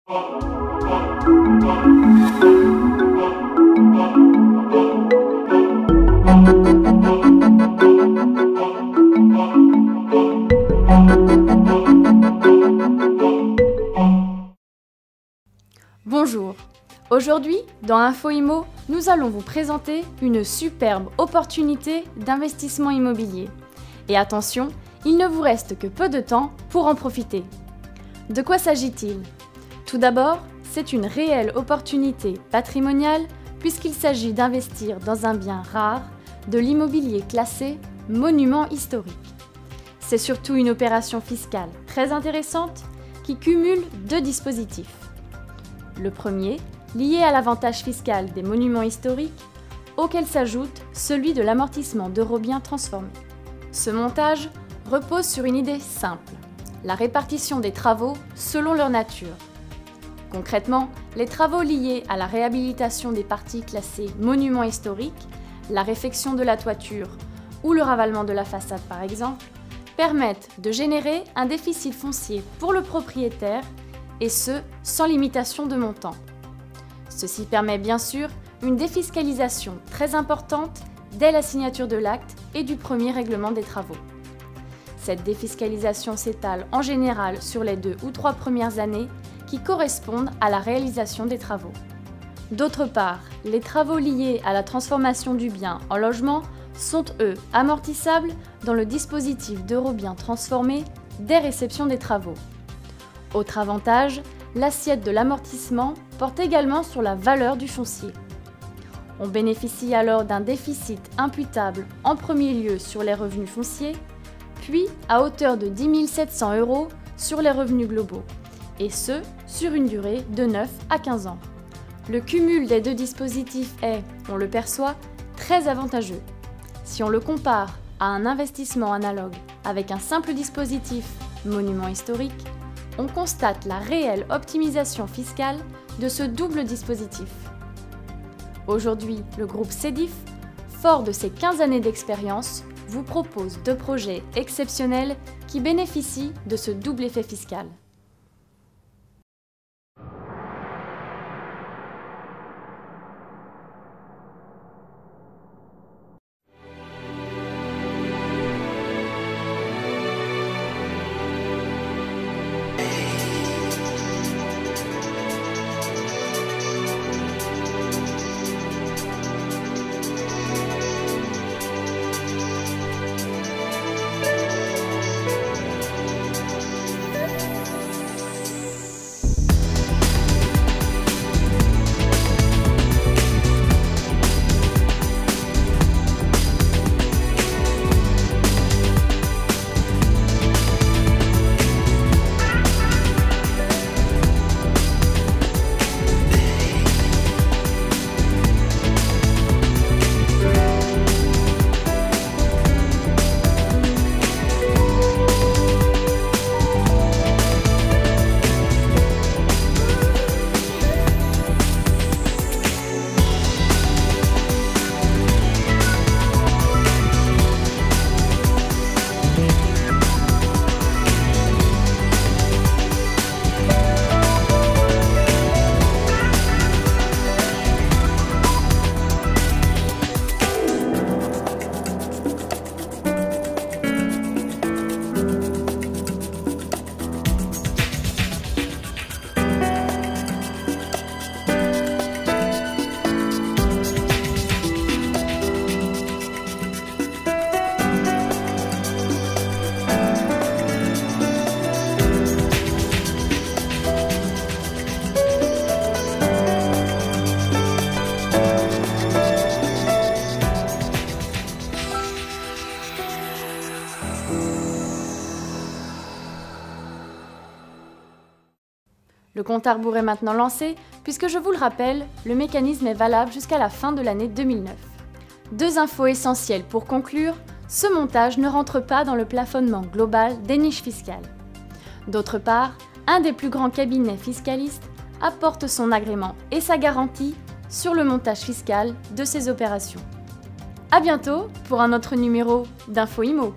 Bonjour, aujourd'hui dans Info Immo, nous allons vous présenter une superbe opportunité d'investissement immobilier. Et attention, il ne vous reste que peu de temps pour en profiter. De quoi s'agit-il? Tout d'abord, c'est une réelle opportunité patrimoniale puisqu'il s'agit d'investir dans un bien rare, de l'immobilier classé monument historique. C'est surtout une opération fiscale très intéressante qui cumule deux dispositifs. Le premier, lié à l'avantage fiscal des monuments historiques, auquel s'ajoute celui de l'amortissement d'eurobiens transformés. Ce montage repose sur une idée simple, la répartition des travaux selon leur nature. Concrètement, les travaux liés à la réhabilitation des parties classées monuments historiques, la réfection de la toiture ou le ravalement de la façade par exemple, permettent de générer un déficit foncier pour le propriétaire et ce, sans limitation de montant. Ceci permet bien sûr une défiscalisation très importante dès la signature de l'acte et du premier règlement des travaux. Cette défiscalisation s'étale en général sur les 2 ou 3 premières années qui correspondent à la réalisation des travaux. D'autre part, les travaux liés à la transformation du bien en logement sont eux amortissables dans le dispositif d'eurobiens transformés dès réception des travaux. Autre avantage, l'assiette de l'amortissement porte également sur la valeur du foncier. On bénéficie alors d'un déficit imputable en premier lieu sur les revenus fonciers, puis à hauteur de 10 700 € sur les revenus globaux, et ce, sur une durée de 9 à 15 ans. Le cumul des deux dispositifs est, on le perçoit, très avantageux. Si on le compare à un investissement analogue avec un simple dispositif monument historique, on constate la réelle optimisation fiscale de ce double dispositif. Aujourd'hui, le groupe Cedif, fort de ses 15 années d'expérience, vous propose 2 projets exceptionnels qui bénéficient de ce double effet fiscal. Le compte à rebours est maintenant lancé, puisque je vous le rappelle, le mécanisme est valable jusqu'à la fin de l'année 2009. 2 infos essentielles pour conclure, ce montage ne rentre pas dans le plafonnement global des niches fiscales. D'autre part, un des plus grands cabinets fiscalistes apporte son agrément et sa garantie sur le montage fiscal de ces opérations. À bientôt pour un autre numéro d'Info Immo.